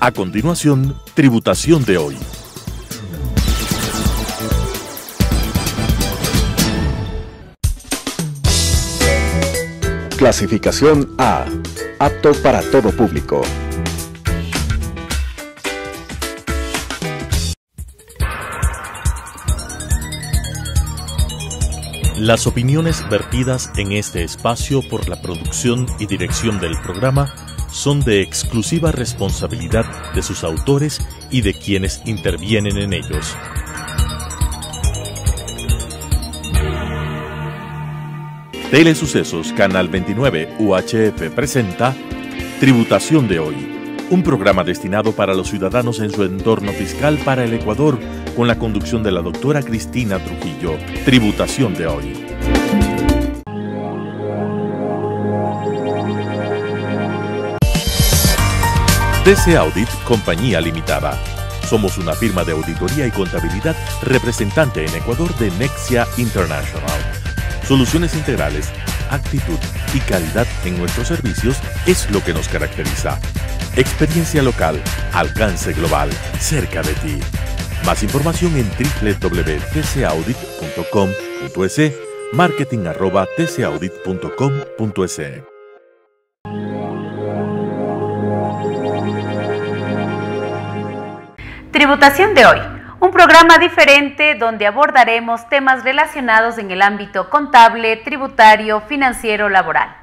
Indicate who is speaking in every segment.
Speaker 1: A continuación, Tributación de hoy.
Speaker 2: Clasificación A. Apto para todo público.
Speaker 1: Las opiniones vertidas en este espacio por la producción y dirección del programa son de exclusiva responsabilidad de sus autores y de quienes intervienen en ellos. Telesucesos Canal 29 UHF presenta Tributación de hoy, un programa destinado para los ciudadanos en su entorno fiscal para el Ecuador, con la conducción de la doctora Cristina Trujillo. Tributación de hoy. TC Audit Compañía Limitada. Somos una firma de auditoría y contabilidad representante en Ecuador de Nexia International. Soluciones integrales, actitud y calidad en nuestros servicios es lo que nos caracteriza. Experiencia local, alcance global, cerca de ti. Más información en www.tcaudit.com.es, marketing@tcaudit.com.es.
Speaker 3: Tributación de hoy, un programa diferente donde abordaremos temas relacionados en el ámbito contable, tributario, financiero, laboral.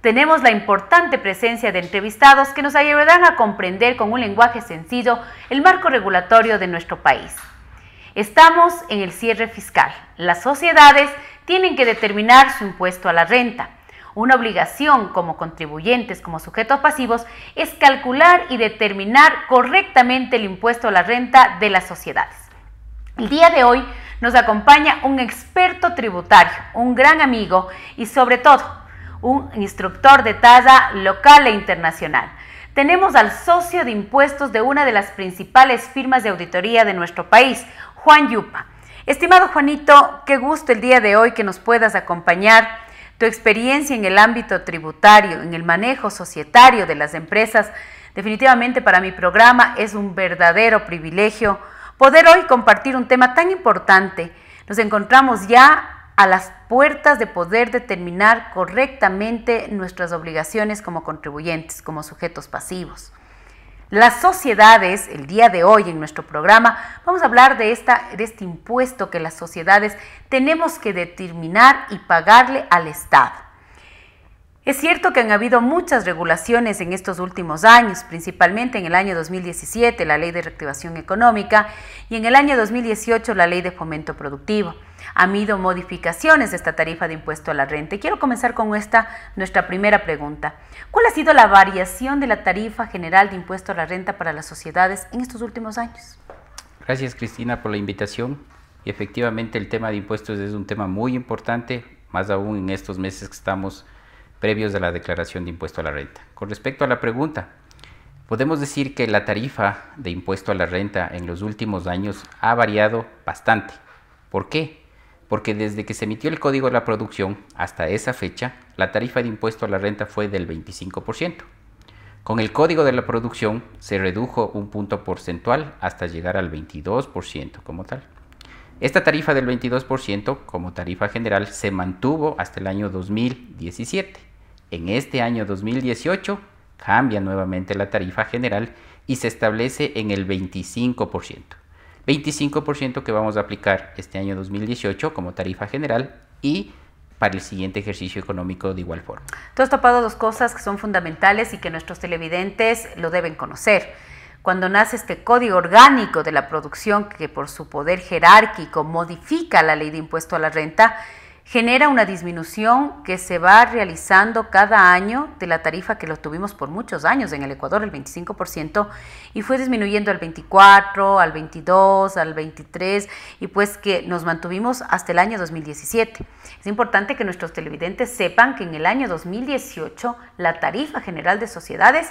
Speaker 3: Tenemos la importante presencia de entrevistados que nos ayudarán a comprender con un lenguaje sencillo el marco regulatorio de nuestro país. Estamos en el cierre fiscal. Las sociedades tienen que determinar su impuesto a la renta. Una obligación como contribuyentes, como sujetos pasivos, es calcular y determinar correctamente el impuesto a la renta de las sociedades. El día de hoy nos acompaña un experto tributario, un gran amigo y sobre todo un instructor de talla local e internacional. Tenemos al socio de impuestos de una de las principales firmas de auditoría de nuestro país, Juan Yupa. Estimado Juanito, qué gusto el día de hoy que nos puedas acompañar. Tu experiencia en el ámbito tributario, en el manejo societario de las empresas, definitivamente para mi programa es un verdadero privilegio poder hoy compartir un tema tan importante. Nos encontramos ya a las puertas de poder determinar correctamente nuestras obligaciones como contribuyentes, como sujetos pasivos. Las sociedades, el día de hoy en nuestro programa, vamos a hablar de este impuesto que las sociedades tenemos que determinar y pagarle al Estado. Es cierto que han habido muchas regulaciones en estos últimos años, principalmente en el año 2017, la Ley de Reactivación Económica, y en el año 2018, la Ley de Fomento Productivo. Han habido modificaciones de esta tarifa de impuesto a la renta. Y quiero comenzar con nuestra primera pregunta. ¿Cuál ha sido la variación de la tarifa general de impuesto a la renta para las sociedades en estos últimos años?
Speaker 4: Gracias, Cristina, por la invitación. Y efectivamente el tema de impuestos es un tema muy importante, más aún en estos meses que estamos previos a la declaración de impuesto a la renta. Con respecto a la pregunta, podemos decir que la tarifa de impuesto a la renta en los últimos años ha variado bastante. ¿Por qué? Porque desde que se emitió el Código de la Producción hasta esa fecha, la tarifa de impuesto a la renta fue del 25%. Con el Código de la Producción se redujo un punto porcentual hasta llegar al 22% como tal. Esta tarifa del 22% como tarifa general se mantuvo hasta el año 2017. En este año 2018 cambia nuevamente la tarifa general y se establece en el 25%. 25% que vamos a aplicar este año 2018 como tarifa general y para el siguiente ejercicio económico de igual forma.
Speaker 3: Tú has topado dos cosas que son fundamentales y que nuestros televidentes lo deben conocer. Cuando nace este Código Orgánico de la Producción, que por su poder jerárquico modifica la Ley de Impuesto a la Renta, genera una disminución que se va realizando cada año de la tarifa que lo tuvimos por muchos años en el Ecuador, el 25%, y fue disminuyendo al 24%, al 22%, al 23%, y pues que nos mantuvimos hasta el año 2017. Es importante que nuestros televidentes sepan que en el año 2018 la tarifa general de sociedades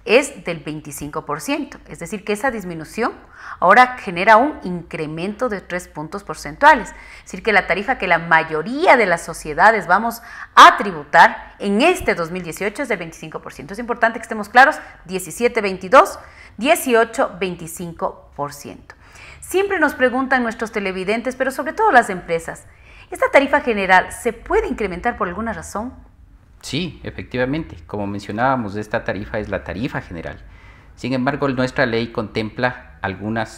Speaker 3: es del 25%, es decir, que esa disminución ahora genera un incremento de 3 puntos porcentuales, es decir, que la tarifa que la mayoría de las sociedades vamos a tributar en este 2018 es del 25%. Es importante que estemos claros, 17-22, 18-25%. Siempre nos preguntan nuestros televidentes, pero sobre todo las empresas, ¿esta tarifa general se puede incrementar por alguna razón?
Speaker 4: Sí, efectivamente. Como mencionábamos, esta tarifa es la tarifa general. Sin embargo, nuestra ley contempla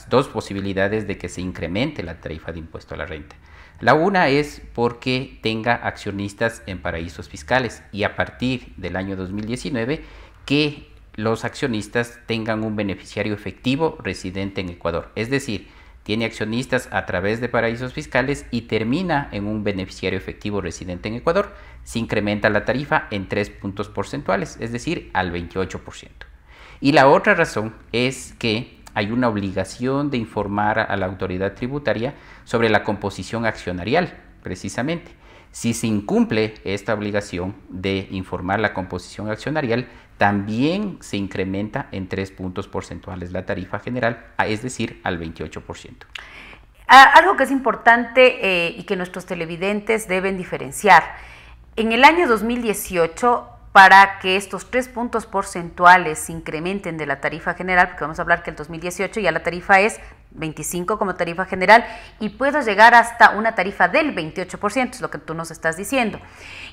Speaker 4: dos posibilidades de que se incremente la tarifa de impuesto a la renta. La una es porque tenga accionistas en paraísos fiscales y a partir del año 2019 que los accionistas tengan un beneficiario efectivo residente en Ecuador. Es decir, tiene accionistas a través de paraísos fiscales y termina en un beneficiario efectivo residente en Ecuador, se incrementa la tarifa en 3 puntos porcentuales, es decir, al 28%. Y la otra razón es que hay una obligación de informar a la autoridad tributaria sobre la composición accionarial, precisamente. Si se incumple esta obligación de informar la composición accionarial, también se incrementa en 3 puntos porcentuales la tarifa general, es decir, al 28%.
Speaker 3: Algo que es importante y que nuestros televidentes deben diferenciar. En el año 2018, para que estos 3 puntos porcentuales se incrementen de la tarifa general, porque vamos a hablar que el 2018 ya la tarifa es 25 como tarifa general y puede llegar hasta una tarifa del 28%, es lo que tú nos estás diciendo.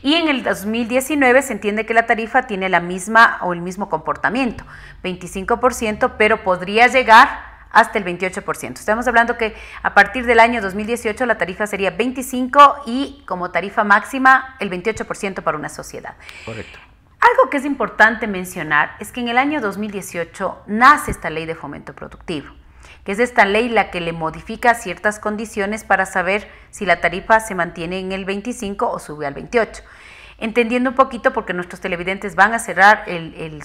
Speaker 3: Y en el 2019 se entiende que la tarifa tiene la misma o el mismo comportamiento, 25%, pero podría llegar hasta el 28%. Estamos hablando que a partir del año 2018 la tarifa sería 25 y como tarifa máxima el 28% para una sociedad.
Speaker 4: Correcto.
Speaker 3: Algo que es importante mencionar es que en el año 2018 nace esta ley de fomento productivo, que es esta ley la que le modifica ciertas condiciones para saber si la tarifa se mantiene en el 25 o sube al 28. Entendiendo un poquito, porque nuestros televidentes van a cerrar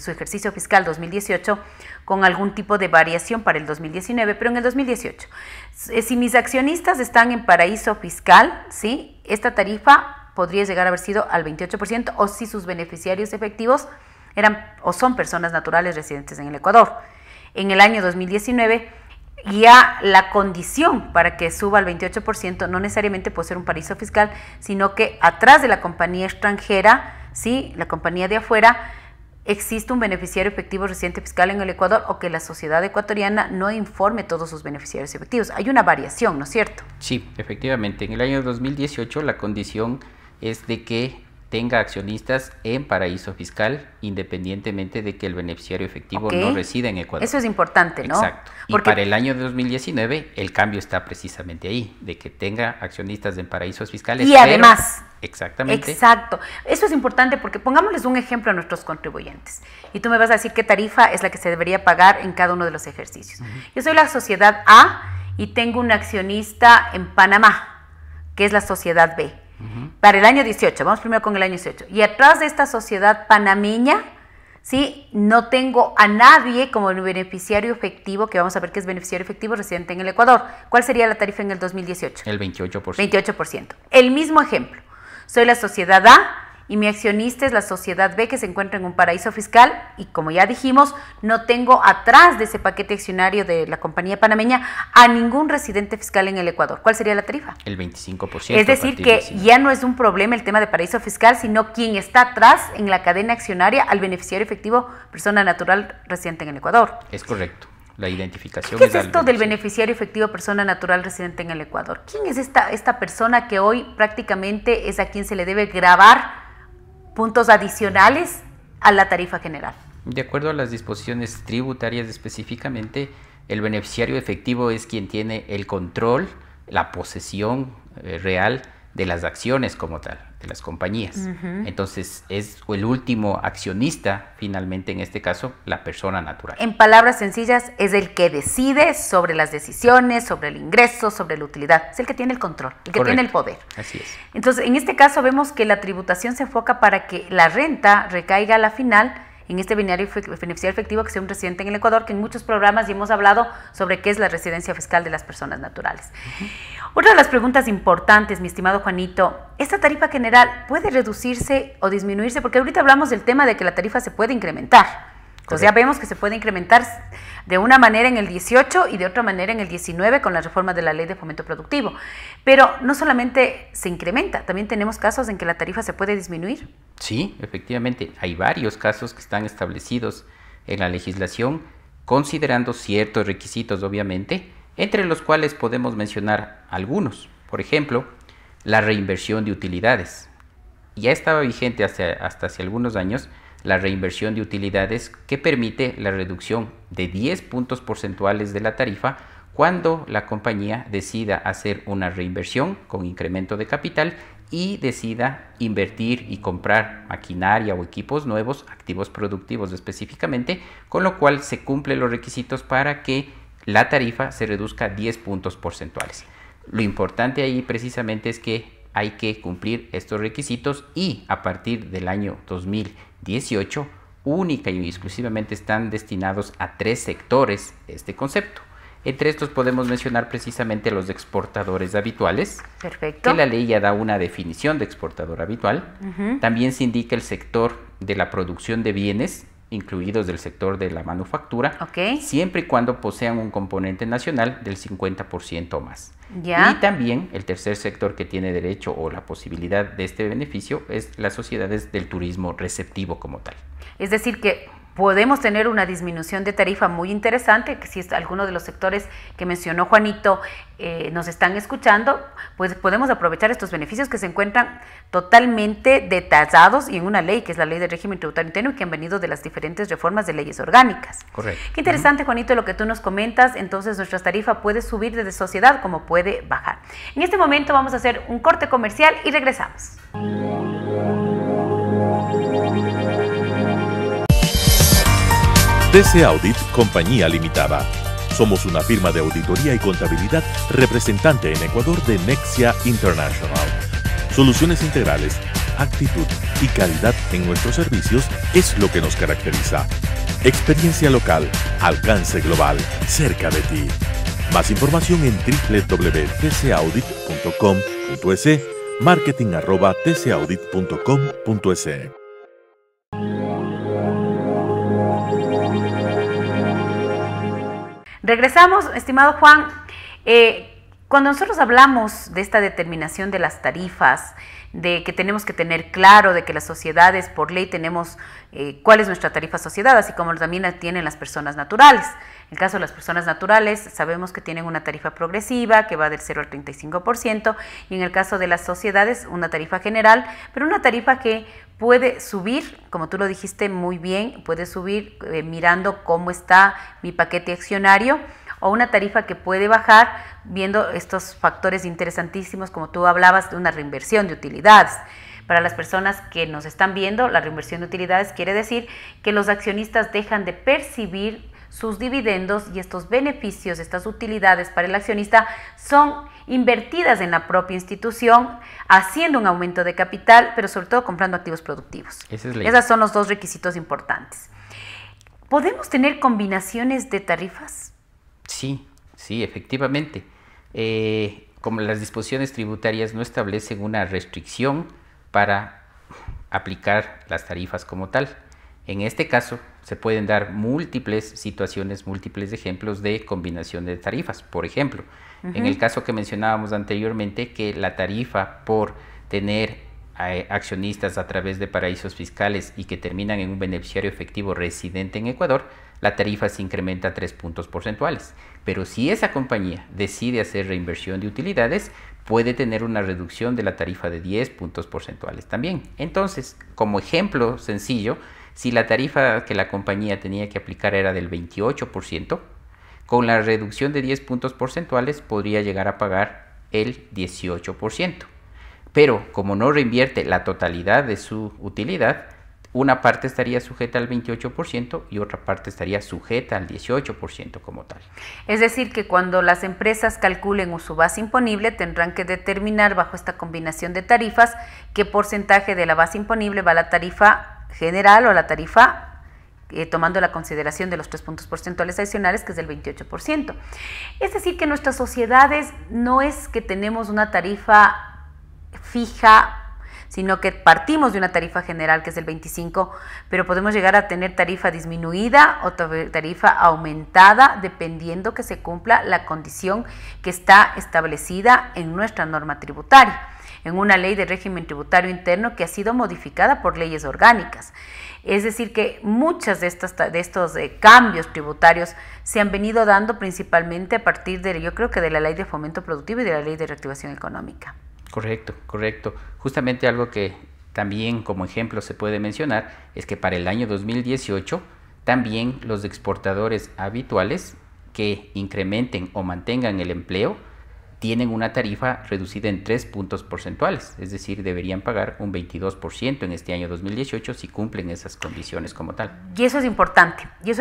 Speaker 3: su ejercicio fiscal 2018 con algún tipo de variación para el 2019, pero en el 2018, si mis accionistas están en paraíso fiscal, ¿sí?, esta tarifa podría llegar a haber sido al 28%, o si sus beneficiarios efectivos eran o son personas naturales residentes en el Ecuador. En el año 2019, ya la condición para que suba al 28% no necesariamente puede ser un paraíso fiscal, sino que atrás de la compañía extranjera, ¿sí?, la compañía de afuera, existe un beneficiario efectivo residente fiscal en el Ecuador, o que la sociedad ecuatoriana no informe todos sus beneficiarios efectivos. Hay una variación, ¿no es cierto?
Speaker 4: Sí, efectivamente. En el año 2018 la condición es de que tenga accionistas en paraíso fiscal, independientemente de que el beneficiario efectivo no resida en Ecuador.
Speaker 3: Eso es importante, ¿no?
Speaker 4: Exacto. Porque para el año 2019 el cambio está precisamente ahí, de que tenga accionistas en paraísos fiscales.
Speaker 3: Y además...
Speaker 4: Exactamente.
Speaker 3: Exacto. Eso es importante porque pongámosles un ejemplo a nuestros contribuyentes. Y tú me vas a decir qué tarifa es la que se debería pagar en cada uno de los ejercicios. Yo soy la sociedad A y tengo un accionista en Panamá, que es la sociedad B. Para el año 18, vamos primero con el año 18. Y atrás de esta sociedad panameña, ¿sí?, no tengo a nadie como beneficiario efectivo, que vamos a ver que es beneficiario efectivo residente en el Ecuador. ¿Cuál sería la tarifa en el 2018?
Speaker 4: El 28%.
Speaker 3: 28%. El mismo ejemplo. Soy la sociedad A y mi accionista es la sociedad B, que se encuentra en un paraíso fiscal, y como ya dijimos, no tengo atrás de ese paquete accionario de la compañía panameña a ningún residente fiscal en el Ecuador. ¿Cuál sería la tarifa?
Speaker 4: El 25%.
Speaker 3: Es decir, que ya no es un problema el tema de paraíso fiscal, sino quien está atrás en la cadena accionaria al beneficiario efectivo, persona natural residente en el Ecuador.
Speaker 4: Es correcto. La identificación.
Speaker 3: ¿Qué es esto del beneficiario efectivo persona natural residente en el Ecuador? ¿Quién es esta persona que hoy prácticamente es a quien se le debe gravar puntos adicionales a la tarifa general?
Speaker 4: De acuerdo a las disposiciones tributarias específicamente, el beneficiario efectivo es quien tiene el control, la posesión real de las acciones como tal, de las compañías. Entonces es el último accionista, finalmente en este caso, la persona natural.
Speaker 3: En palabras sencillas, es el que decide sobre las decisiones, sobre el ingreso, sobre la utilidad. Es el que tiene el control, el que tiene el poder.
Speaker 4: Así es.
Speaker 3: Entonces, en este caso vemos que la tributación se enfoca para que la renta recaiga a la final en este beneficiario efectivo que sea un residente en el Ecuador, que en muchos programas ya hemos hablado sobre qué es la residencia fiscal de las personas naturales. Otra de las preguntas importantes, mi estimado Juanito, ¿esta tarifa general puede reducirse o disminuirse? Porque ahorita hablamos del tema de que la tarifa se puede incrementar. Entonces ya vemos que se puede incrementar de una manera en el 18 y de otra manera en el 19 con la reforma de la Ley de Fomento Productivo. Pero no solamente se incrementa, también tenemos casos en que la tarifa se puede disminuir.
Speaker 4: Sí, efectivamente. Hay varios casos que están establecidos en la legislación considerando ciertos requisitos obviamente, entre los cuales podemos mencionar algunos. Por ejemplo, la reinversión de utilidades. Ya estaba vigente hasta hace algunos años la reinversión de utilidades, que permite la reducción de 10 puntos porcentuales de la tarifa cuando la compañía decida hacer una reinversión con incremento de capital y decida invertir y comprar maquinaria o equipos nuevos, activos productivos específicamente, con lo cual se cumplen los requisitos para que la tarifa se reduzca 10 puntos porcentuales. Lo importante ahí precisamente es que hay que cumplir estos requisitos, y a partir del año 2018 única y exclusivamente están destinados a 3 sectores este concepto. Entre estos podemos mencionar precisamente los exportadores habituales.
Speaker 3: Perfecto.
Speaker 4: Que la ley ya da una definición de exportador habitual. También se indica el sector de la producción de bienes, incluidos del sector de la manufactura, siempre y cuando posean un componente nacional del 50% o más. Y también el tercer sector que tiene derecho o la posibilidad de este beneficio es las sociedades del turismo receptivo como tal.
Speaker 3: Es decir que podemos tener una disminución de tarifa muy interesante, que si es alguno de los sectores que mencionó Juanito nos están escuchando, pues podemos aprovechar estos beneficios que se encuentran totalmente detallados y en una ley, que es la Ley del Régimen Tributario Interno, y que han venido de las diferentes reformas de leyes orgánicas.
Speaker 4: Correcto.
Speaker 3: Qué interesante, Juanito, lo que tú nos comentas. Entonces, nuestra tarifa puede subir desde sociedad como puede bajar. En este momento vamos a hacer un corte comercial y regresamos.
Speaker 1: TC Audit Compañía Limitada. Somos una firma de auditoría y contabilidad representante en Ecuador de Nexia International. Soluciones integrales, actitud y calidad en nuestros servicios es lo que nos caracteriza. Experiencia local, alcance global, cerca de ti. Más información en www.tcaudit.com.es, marketing@tcaudit.com.es.
Speaker 3: Regresamos, estimado Juan. Cuando nosotros hablamos de esta determinación de las tarifas, de que tenemos que tener claro de que las sociedades por ley tenemos cuál es nuestra tarifa sociedad, así como también la tienen las personas naturales. En el caso de las personas naturales, sabemos que tienen una tarifa progresiva que va del 0 al 35%, y en el caso de las sociedades, una tarifa general, pero una tarifa que puede subir, como tú lo dijiste muy bien, puede subir mirando cómo está mi paquete accionario, o una tarifa que puede bajar viendo estos factores interesantísimos, como tú hablabas de una reinversión de utilidades. Para las personas que nos están viendo, la reinversión de utilidades quiere decir que los accionistas dejan de percibir sus dividendos, y estos beneficios, estas utilidades para el accionista son invertidas en la propia institución, haciendo un aumento de capital, pero sobre todo comprando activos productivos. Esos son los 2 requisitos importantes. ¿Podemos tener combinaciones de tarifas?
Speaker 4: Sí, efectivamente. Como las disposiciones tributarias no establecen una restricción para aplicar las tarifas como tal, en este caso se pueden dar múltiples situaciones, múltiples ejemplos de combinación de tarifas. Por ejemplo, en el caso que mencionábamos anteriormente, que la tarifa por tener accionistas a través de paraísos fiscales y que terminan en un beneficiario efectivo residente en Ecuador, la tarifa se incrementa 3 puntos porcentuales. Pero si esa compañía decide hacer reinversión de utilidades, puede tener una reducción de la tarifa de 10 puntos porcentuales también. Entonces, como ejemplo sencillo, si la tarifa que la compañía tenía que aplicar era del 28%, con la reducción de 10 puntos porcentuales podría llegar a pagar el 18%. Pero como no reinvierte la totalidad de su utilidad, una parte estaría sujeta al 28% y otra parte estaría sujeta al 18% como tal.
Speaker 3: Es decir, que cuando las empresas calculen su base imponible, tendrán que determinar bajo esta combinación de tarifas qué porcentaje de la base imponible va a la tarifa general o la tarifa tomando la consideración de los 3 puntos porcentuales adicionales, que es del 28%. Es decir, que nuestras sociedades no es que tenemos una tarifa fija, sino que partimos de una tarifa general que es del 25%, pero podemos llegar a tener tarifa disminuida o tarifa aumentada dependiendo que se cumpla la condición que está establecida en nuestra norma tributaria. en una ley de régimen tributario interno que ha sido modificada por leyes orgánicas. Es decir, que muchos de estos cambios tributarios se han venido dando principalmente a partir de, yo creo que de la ley de fomento productivo y de la ley de reactivación económica.
Speaker 4: Correcto, correcto. Justamente algo que también como ejemplo se puede mencionar es que para el año 2018 también los exportadores habituales que incrementen o mantengan el empleo tienen una tarifa reducida en 3 puntos porcentuales, es decir, deberían pagar un 22% en este año 2018 si cumplen esas condiciones como tal.
Speaker 3: Y eso es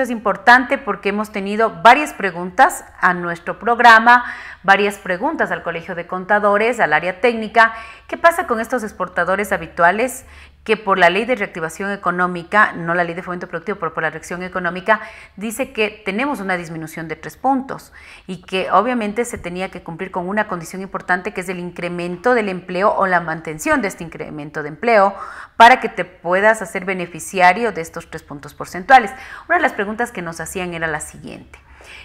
Speaker 3: importante porque hemos tenido varias preguntas a nuestro programa, varias preguntas al Colegio de Contadores, al área técnica. ¿Qué pasa con estos exportadores habituales que por la ley de reactivación económica, no la ley de fomento productivo, pero por la reactivación económica, dice que tenemos una disminución de 3 puntos y que obviamente se tenía que cumplir con una condición importante que es el incremento del empleo o la mantención de este incremento de empleo para que te puedas hacer beneficiario de estos 3 puntos porcentuales? Una de las preguntas que nos hacían era la siguiente.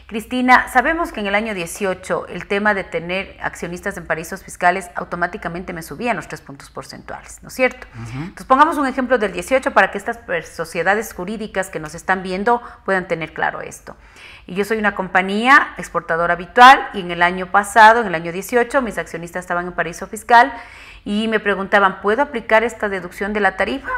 Speaker 3: Cristina, sabemos que en el año 18 el tema de tener accionistas en paraísos fiscales automáticamente me subían los 3 puntos porcentuales, ¿no es cierto? Entonces pongamos un ejemplo del 18 para que estas sociedades jurídicas que nos están viendo puedan tener claro esto. Y yo soy una compañía exportadora habitual y en el año pasado, en el año 18, mis accionistas estaban en paraíso fiscal y me preguntaban, ¿puedo aplicar esta deducción de la tarifa?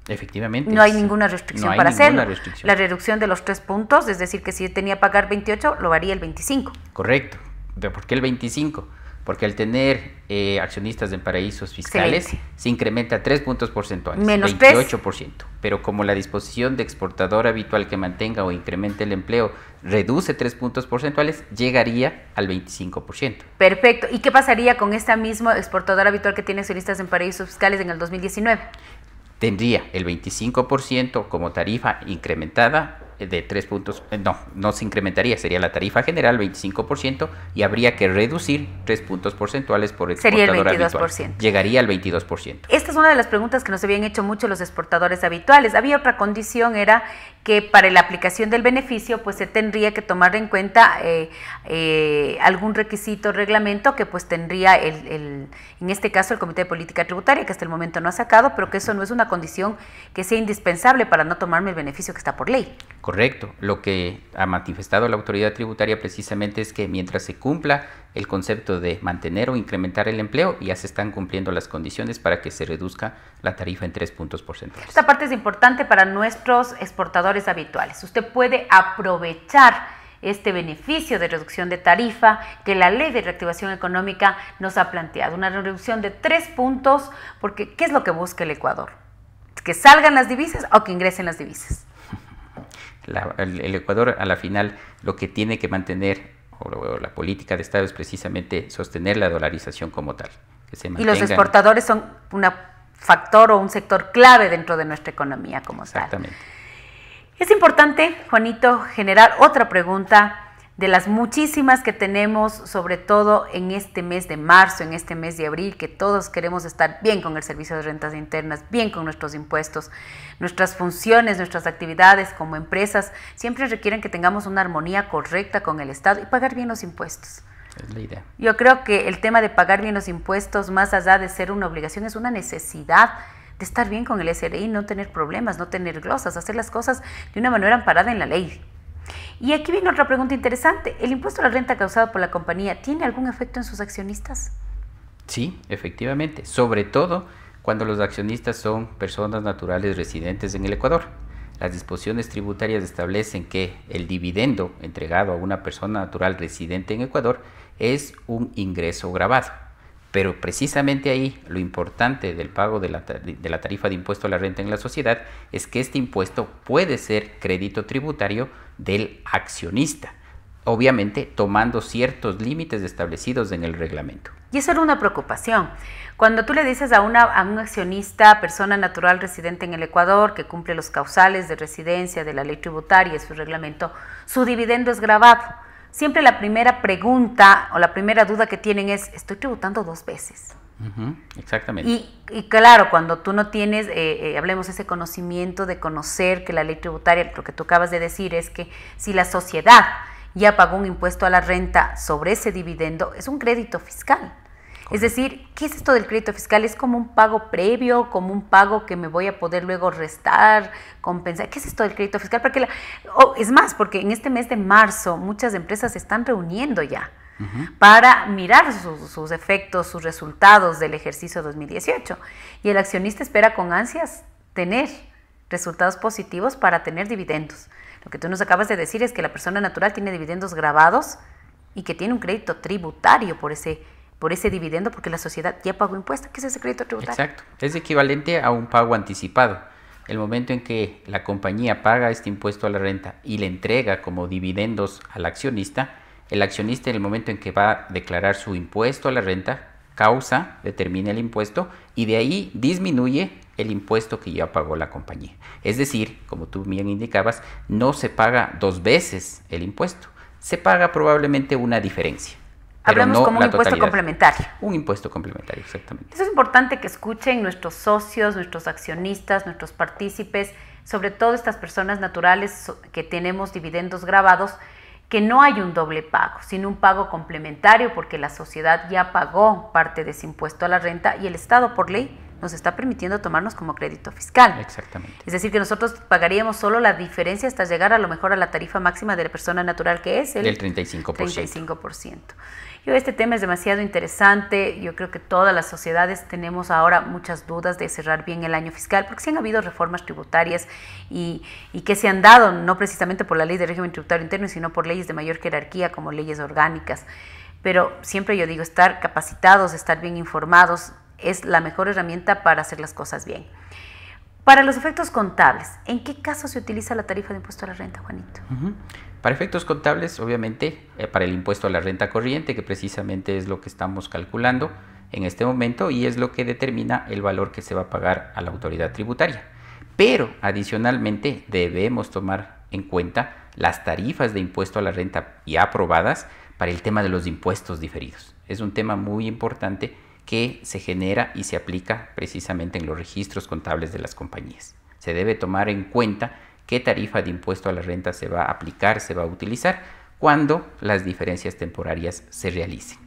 Speaker 4: Efectivamente.
Speaker 3: No hay ninguna restricción para hacerlo.
Speaker 4: Restricción.
Speaker 3: La reducción de los 3 puntos, es decir, que si yo tenía que pagar 28, lo haría el 25.
Speaker 4: Correcto. ¿Por qué el 25? Porque al tener accionistas en paraísos fiscales, se incrementa 3 puntos porcentuales,
Speaker 3: menos
Speaker 4: 28%. 3. Pero como la disposición de exportador habitual que mantenga o incremente el empleo reduce 3 puntos porcentuales, llegaría al 25%.
Speaker 3: Perfecto. ¿Y qué pasaría con esta misma exportadora habitual que tiene accionistas en paraísos fiscales en el 2019?
Speaker 4: Tendría el 25% como tarifa incrementada de 3 puntos, no se incrementaría, sería la tarifa general 25% y habría que reducir 3 puntos porcentuales por exportador habitual. Sería el 22%. Llegaría al 22%.
Speaker 3: Esta es una de las preguntas que nos habían hecho mucho los exportadores habituales. Había otra condición, era que para la aplicación del beneficio pues se tendría que tomar en cuenta algún requisito, reglamento que pues tendría en este caso el Comité de Política Tributaria, que hasta el momento no ha sacado, pero que eso no es una condición que sea indispensable para no tomarme el beneficio que está por ley.
Speaker 4: Correcto. Lo que ha manifestado la autoridad tributaria precisamente es que mientras se cumpla el concepto de mantener o incrementar el empleo, ya se están cumpliendo las condiciones para que se reduzca la tarifa en 3 puntos porcentuales.
Speaker 3: Esta parte es importante para nuestros exportadores habituales. Usted puede aprovechar este beneficio de reducción de tarifa que la ley de reactivación económica nos ha planteado. Una reducción de 3 puntos, porque ¿qué es lo que busca el Ecuador? ¿Que salgan las divisas o que ingresen las divisas?
Speaker 4: El Ecuador a la final lo que tiene que mantener, o la política de Estado, es precisamente sostener la dolarización como tal. Que se mantengan.
Speaker 3: Y los exportadores son un factor o un sector clave dentro de nuestra economía como tal.
Speaker 4: Exactamente.
Speaker 3: Es importante, Juanito, generar otra pregunta de las muchísimas que tenemos, sobre todo en este mes de marzo, en este mes de abril, que todos queremos estar bien con el Servicio de Rentas Internas, bien con nuestros impuestos. Nuestras funciones, nuestras actividades como empresas siempre requieren que tengamos una armonía correcta con el Estado y pagar bien los impuestos.
Speaker 4: Es la idea.
Speaker 3: Yo creo que el tema de pagar bien los impuestos, más allá de ser una obligación, es una necesidad de estar bien con el SRI, no tener problemas, no tener glosas, hacer las cosas de una manera amparada en la ley. Y aquí viene otra pregunta interesante. ¿El impuesto a la renta causado por la compañía tiene algún efecto en sus accionistas?
Speaker 4: Sí, efectivamente. Sobre todo cuando los accionistas son personas naturales residentes en el Ecuador. Las disposiciones tributarias establecen que el dividendo entregado a una persona natural residente en Ecuador es un ingreso gravado. Pero precisamente ahí lo importante del pago de la tarifa de impuesto a la renta en la sociedad es que este impuesto puede ser crédito tributario del accionista, obviamente tomando ciertos límites establecidos en el reglamento.
Speaker 3: Y eso era una preocupación. Cuando tú le dices a un accionista, persona natural residente en el Ecuador, que cumple los causales de residencia de la ley tributaria y su reglamento, su dividendo es gravado. Siempre la primera pregunta o la primera duda que tienen es, ¿estoy tributando 2 veces?
Speaker 4: Exactamente.
Speaker 3: Y claro, cuando tú no tienes, hablemos ese conocimiento de conocer que la ley tributaria, lo que tú acabas de decir es que si la sociedad ya pagó un impuesto a la renta sobre ese dividendo, es un crédito fiscal. Es decir, ¿qué es esto del crédito fiscal? ¿Es como un pago previo, como un pago que me voy a poder luego restar, compensar? ¿Qué es esto del crédito fiscal? Porque es más, porque en este mes de marzo muchas empresas se están reuniendo ya para mirar sus efectos, sus resultados del ejercicio 2018. Y el accionista espera con ansias tener resultados positivos para tener dividendos. Lo que tú nos acabas de decir es que la persona natural tiene dividendos grabados y que tiene un crédito tributario por ese dividendo, porque la sociedad ya pagó impuestos. ¿Qué es ese crédito tributario?
Speaker 4: Exacto, es equivalente a un pago anticipado. El momento en que la compañía paga este impuesto a la renta y le entrega como dividendos al accionista, el accionista en el momento en que va a declarar su impuesto a la renta, determina el impuesto y de ahí disminuye el impuesto que ya pagó la compañía. Es decir, como tú bien indicabas, no se paga 2 veces el impuesto, se paga probablemente una diferencia.
Speaker 3: Hablamos
Speaker 4: no
Speaker 3: como un impuesto complementario.
Speaker 4: Un impuesto complementario, exactamente.
Speaker 3: Eso es importante que escuchen nuestros socios, nuestros accionistas, nuestros partícipes, sobre todo estas personas naturales que tenemos dividendos grabados, que no hay un doble pago, sino un pago complementario, porque la sociedad ya pagó parte de ese impuesto a la renta y el Estado, por ley, nos está permitiendo tomarnos como crédito fiscal.
Speaker 4: Exactamente.
Speaker 3: Es decir, que nosotros pagaríamos solo la diferencia hasta llegar a lo mejor a la tarifa máxima de la persona natural, que es el 35%. Este tema es demasiado interesante. Yo creo que todas las sociedades tenemos ahora muchas dudas de cerrar bien el año fiscal, porque sí han habido reformas tributarias y que se han dado, no precisamente por la ley de régimen tributario interno, sino por leyes de mayor jerarquía, como leyes orgánicas. Pero siempre yo digo, estar capacitados, estar bien informados, es la mejor herramienta para hacer las cosas bien. Para los efectos contables, ¿en qué caso se utiliza la tarifa de impuesto a la renta, Juanito?
Speaker 4: Para efectos contables, obviamente, para el impuesto a la renta corriente, que precisamente es lo que estamos calculando en este momento y es lo que determina el valor que se va a pagar a la autoridad tributaria. Pero, adicionalmente, debemos tomar en cuenta las tarifas de impuesto a la renta ya aprobadas para el tema de los impuestos diferidos. Es un tema muy importante que se genera y se aplica precisamente en los registros contables de las compañías. Se debe tomar en cuenta qué tarifa de impuesto a la renta se va a aplicar, se va a utilizar cuando las diferencias temporarias se realicen.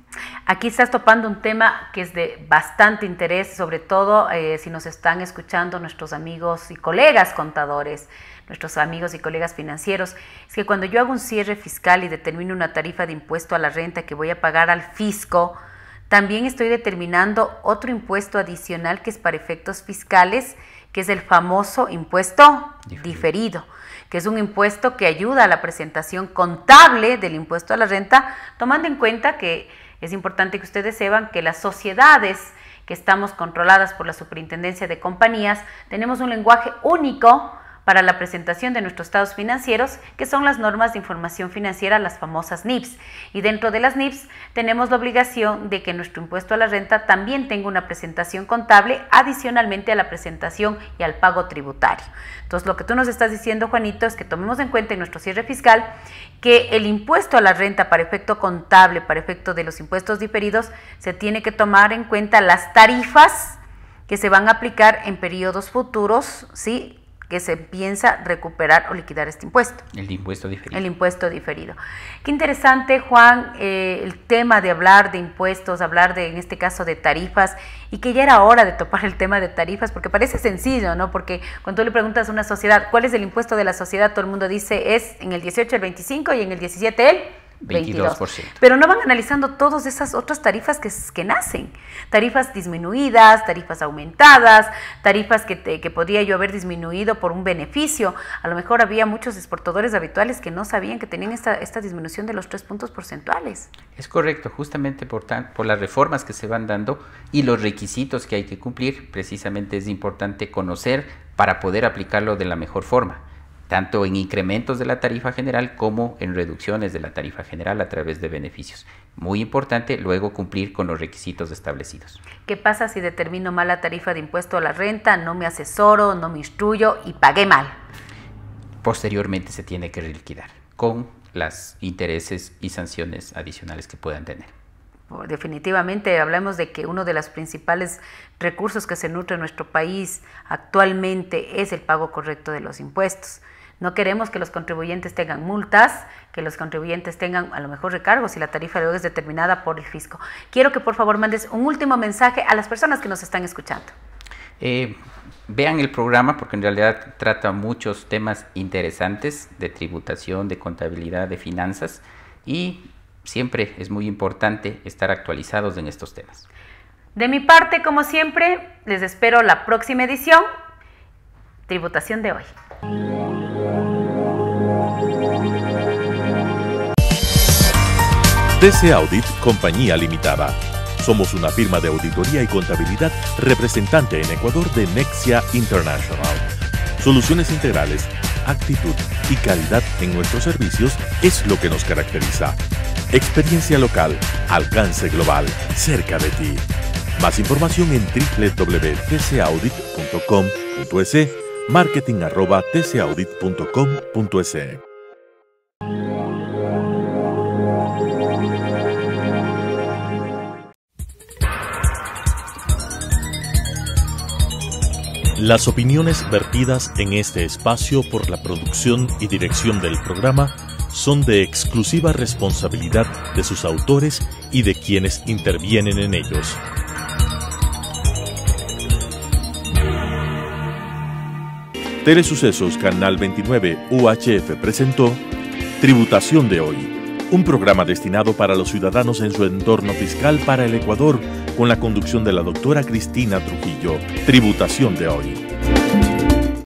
Speaker 3: Aquí estás topando un tema que es de bastante interés, sobre todo si nos están escuchando nuestros amigos y colegas contadores, nuestros amigos y colegas financieros. Es que cuando yo hago un cierre fiscal y determino una tarifa de impuesto a la renta que voy a pagar al fisco, también estoy determinando otro impuesto adicional que es para efectos fiscales, que es el famoso impuesto diferido, que es un impuesto que ayuda a la presentación contable del impuesto a la renta, tomando en cuenta que es importante que ustedes sepan que las sociedades que estamos controladas por la Superintendencia de Compañías tenemos un lenguaje único para la presentación de nuestros estados financieros, que son las normas de información financiera, las famosas NIPS. Y dentro de las NIPS tenemos la obligación de que nuestro impuesto a la renta también tenga una presentación contable adicionalmente a la presentación y al pago tributario. Entonces, lo que tú nos estás diciendo, Juanito, es que tomemos en cuenta en nuestro cierre fiscal que el impuesto a la renta para efecto contable, para efecto de los impuestos diferidos, se tiene que tomar en cuenta las tarifas que se van a aplicar en periodos futuros, ¿sí?, que se piensa recuperar o liquidar este impuesto.
Speaker 4: El impuesto diferido.
Speaker 3: El impuesto diferido. Qué interesante, Juan, el tema de hablar de impuestos, hablar de, en este caso, de tarifas, y que ya era hora de topar el tema de tarifas, porque parece sencillo, ¿no? Porque cuando tú le preguntas a una sociedad, ¿cuál es el impuesto de la sociedad? Todo el mundo dice, es en el 18 el 25 y en el 17 el 22%. Pero no van analizando todas esas otras tarifas que nacen. Tarifas disminuidas, tarifas aumentadas, tarifas que podría yo haber disminuido por un beneficio. A lo mejor había muchos exportadores habituales que no sabían que tenían esta disminución de los 3 puntos porcentuales.
Speaker 4: Es correcto, justamente por las reformas que se van dando y los requisitos que hay que cumplir, precisamente es importante conocer para poder aplicarlo de la mejor forma, tanto en incrementos de la tarifa general como en reducciones de la tarifa general a través de beneficios. Muy importante luego cumplir con los requisitos establecidos.
Speaker 3: ¿Qué pasa si determino mal la tarifa de impuesto a la renta, no me asesoro, no me instruyo y pagué mal?
Speaker 4: Posteriormente se tiene que liquidar con los intereses y sanciones adicionales que puedan tener.
Speaker 3: Definitivamente hablamos de que uno de los principales recursos que se nutre en nuestro país actualmente es el pago correcto de los impuestos. No queremos que los contribuyentes tengan multas, que los contribuyentes tengan a lo mejor recargos si la tarifa luego es determinada por el fisco. Quiero que por favor mandes un último mensaje a las personas que nos están escuchando.
Speaker 4: Vean el programa porque en realidad trata muchos temas interesantes de tributación, de contabilidad, de finanzas, y siempre es muy importante estar actualizados en estos temas.
Speaker 3: De mi parte, como siempre, les espero la próxima edición, Tributación de hoy.
Speaker 1: TC Audit Compañía Limitada. Somos una firma de auditoría y contabilidad representante en Ecuador de Nexia International. Soluciones integrales, actitud y calidad en nuestros servicios es lo que nos caracteriza. Experiencia local, alcance global, cerca de ti. Más información en www.tcaudit.com.es, marketing@tcaudit.com.es. Las opiniones vertidas en este espacio por la producción y dirección del programa son de exclusiva responsabilidad de sus autores y de quienes intervienen en ellos. Telesucesos Canal 29 UHF presentó Tributación de hoy, un programa destinado para los ciudadanos en su entorno fiscal para el Ecuador, con la conducción de la doctora Cristina Trujillo. Tributación de hoy.